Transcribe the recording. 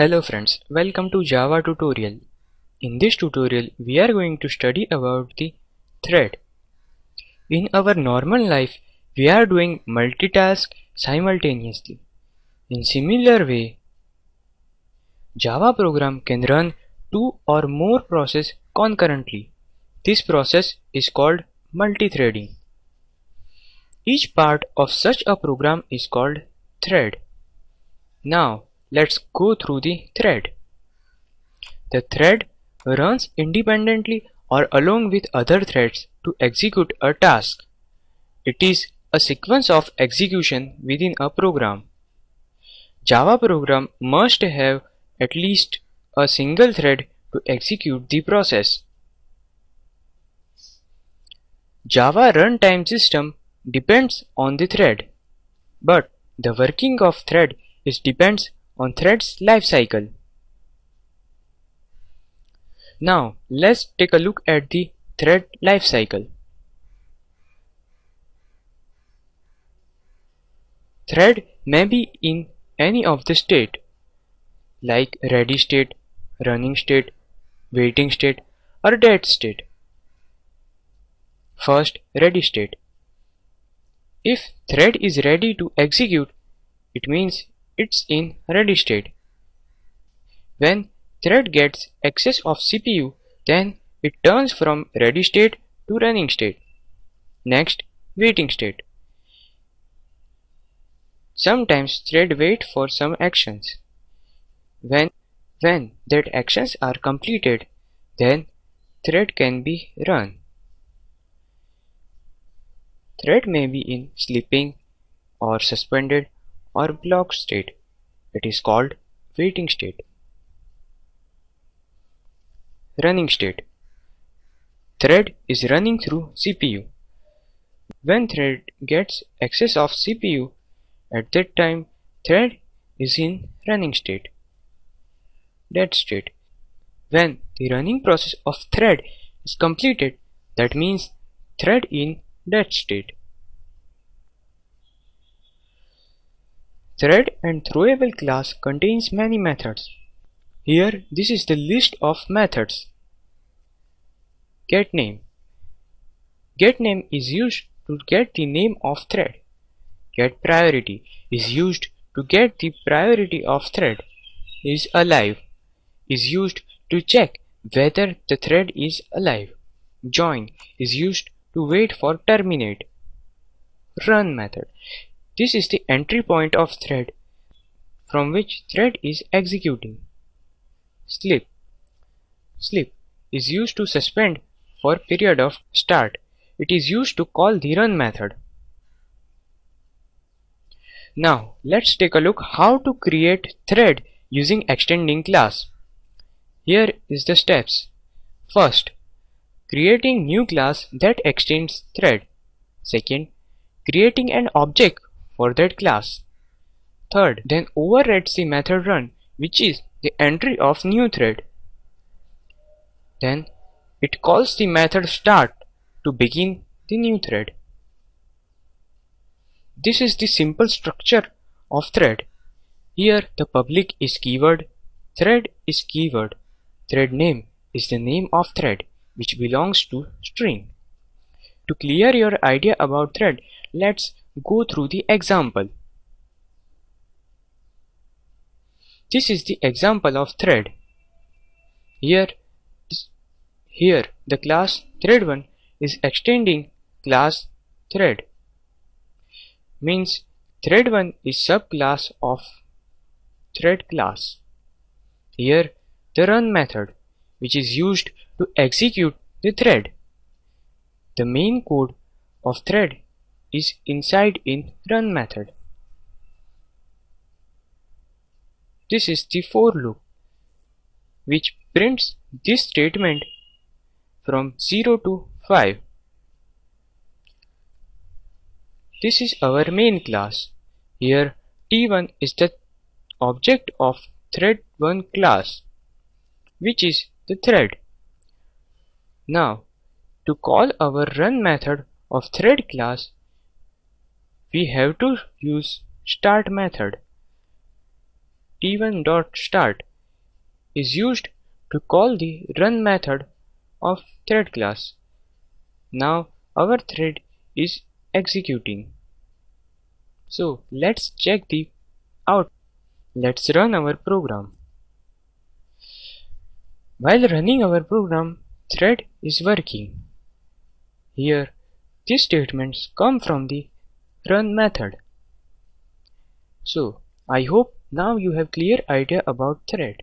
Hello friends, welcome to Java tutorial. In this tutorial, we are going to study about the thread. In our normal life, we are doing multitask simultaneously. In similar way, Java program can run two or more processes concurrently. This process is called multithreading. Each part of such a program is called thread. Now, let's go through the thread. The thread runs independently or along with other threads to execute a task. It is a sequence of execution within a program. Java program must have at least a single thread to execute the process. Java runtime system depends on the thread, but the working of thread depends on thread's lifecycle. Now let's take a look at the thread lifecycle. Thread may be in any of the state like ready state, running state, waiting state or dead state. First, ready state. If thread is ready to execute, it means it's in ready state. When thread gets access of CPU, then it turns from ready state to running state. Next, waiting state. Sometimes thread wait for some actions. When that actions are completed, then thread can be run. Thread may be in sleeping or suspended or blocked state. It is called waiting state. Running state. Thread is running through CPU. When thread gets access of CPU, at that time thread is in running state. Dead state. When the running process of thread is completed, that means thread in dead state. Thread and throwable class contains many methods. Here this is the list of methods. GetName. GetName is used to get the name of thread. GetPriority is used to get the priority of thread. IsAlive is used to check whether the thread is alive. Join is used to wait for terminate. Run method. This is the entry point of thread from which thread is executing. Sleep. Sleep is used to suspend for period of start. It is used to call the run method. Now let's take a look how to create thread using extending class. Here is the steps. First, creating new class that extends thread. Second, creating an object for that class. Third, then overrides the method run, which is the entry of new thread. Then it calls the method start to begin the new thread. This is the simple structure of thread. Here the public is keyword, thread is keyword, thread name is the name of thread which belongs to string. To clear your idea about thread, let's go through the example. This is the example of thread. Here the class thread1 is extending class thread. Means thread1 is subclass of thread class. Here the run method which is used to execute the thread. The main code of thread is inside in run method. This is the for loop which prints this statement from 0 to 5. This is our main class. Here T1 is the object of thread1 class, which is the thread. Now to call our run method of thread class, we have to use start method. t1.start is used to call the run method of thread class. Now our thread is executing. So let's check the output. Let's run our program. While running our program, thread is working. Here, these statements come from the run method. So, I hope now you have clear idea about thread.